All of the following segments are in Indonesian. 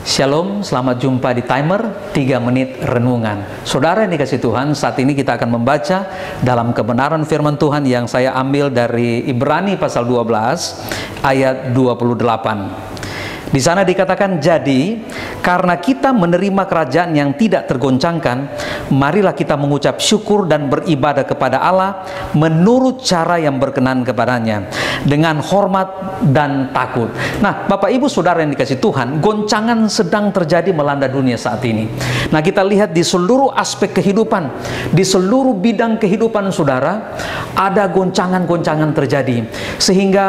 Shalom, selamat jumpa di Timer 3 menit renungan. Saudara yang dikasihi Tuhan, saat ini kita akan membaca dalam kebenaran firman Tuhan yang saya ambil dari Ibrani pasal 12 ayat 28. Di sana dikatakan, jadi karena kita menerima kerajaan yang tidak tergoncangkan, marilah kita mengucap syukur dan beribadah kepada Allah menurut cara yang berkenan kepadanya, dengan hormat dan takut. Nah, Bapak Ibu Saudara yang dikasihi Tuhan, goncangan sedang terjadi melanda dunia saat ini. Nah, kita lihat di seluruh aspek kehidupan, di seluruh bidang kehidupan saudara, ada goncangan-goncangan terjadi, sehingga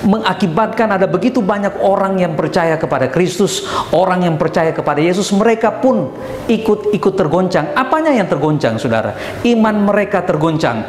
mengakibatkan ada begitu banyak orang yang percaya kepada Kristus, orang yang percaya kepada Yesus, mereka pun ikut tergoncang. Apanya yang tergoncang, saudara? Iman mereka tergoncang.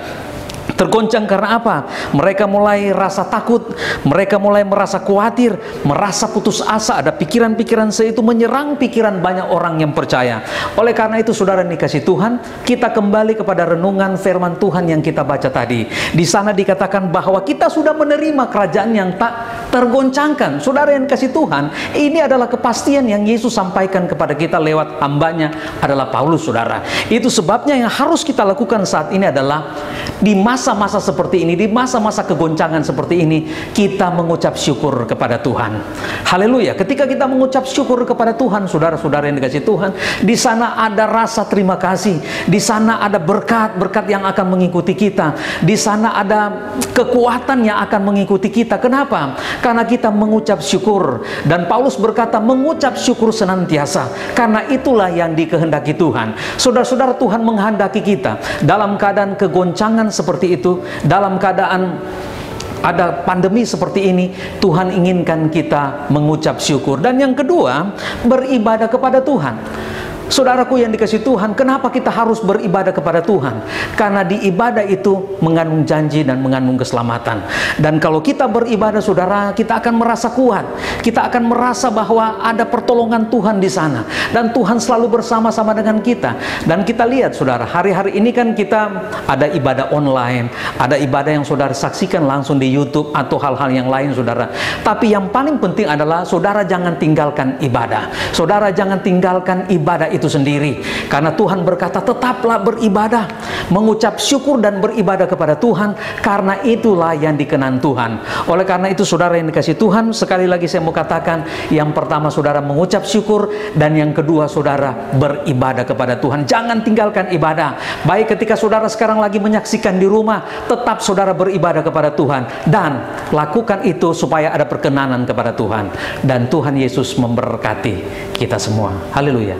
Tergoncang karena apa? Mereka mulai rasa takut, mereka mulai merasa khawatir, merasa putus asa. Ada pikiran-pikiran itu menyerang pikiran banyak orang yang percaya. Oleh karena itu, saudara yang dikasihi Tuhan, kita kembali kepada renungan firman Tuhan yang kita baca tadi. Di sana dikatakan bahwa kita sudah menerima kerajaan yang tak tergoncangkan. Saudara yang dikasihi Tuhan, ini adalah kepastian yang Yesus sampaikan kepada kita lewat hambanya adalah Paulus, saudara. Itu sebabnya yang harus kita lakukan saat ini adalah di masa-masa seperti ini, di masa-masa kegoncangan seperti ini, kita mengucap syukur kepada Tuhan. Haleluya. Ketika kita mengucap syukur kepada Tuhan, saudara-saudara yang dikasihi Tuhan, di sana ada rasa terima kasih, di sana ada berkat-berkat yang akan mengikuti kita, di sana ada kekuatan yang akan mengikuti kita. Kenapa? Karena kita mengucap syukur. Dan Paulus berkata, mengucap syukur senantiasa, karena itulah yang dikehendaki Tuhan. Saudara-saudara, Tuhan menghendaki kita dalam keadaan kegoncangan seperti itu, dalam keadaan ada pandemi seperti ini, Tuhan inginkan kita mengucap syukur. Dan yang kedua, beribadah kepada Tuhan. Saudaraku yang dikasihi Tuhan, kenapa kita harus beribadah kepada Tuhan? Karena di ibadah itu mengandung janji dan mengandung keselamatan. Dan kalau kita beribadah, saudara, kita akan merasa kuat. Kita akan merasa bahwa ada pertolongan Tuhan di sana. Dan Tuhan selalu bersama-sama dengan kita. Dan kita lihat, saudara, hari-hari ini kan kita ada ibadah online, ada ibadah yang saudara saksikan langsung di YouTube atau hal-hal yang lain, saudara. Tapi yang paling penting adalah saudara jangan tinggalkan ibadah. Saudara jangan tinggalkan ibadah itu sendiri, karena Tuhan berkata tetaplah beribadah, mengucap syukur dan beribadah kepada Tuhan, karena itulah yang dikenan Tuhan. Oleh karena itu, saudara yang dikasihi Tuhan, sekali lagi saya mau katakan, yang pertama saudara mengucap syukur, dan yang kedua saudara beribadah kepada Tuhan. Jangan tinggalkan ibadah. Baik ketika saudara sekarang lagi menyaksikan di rumah, tetap saudara beribadah kepada Tuhan, dan lakukan itu supaya ada perkenanan kepada Tuhan, dan Tuhan Yesus memberkati kita semua. Haleluya.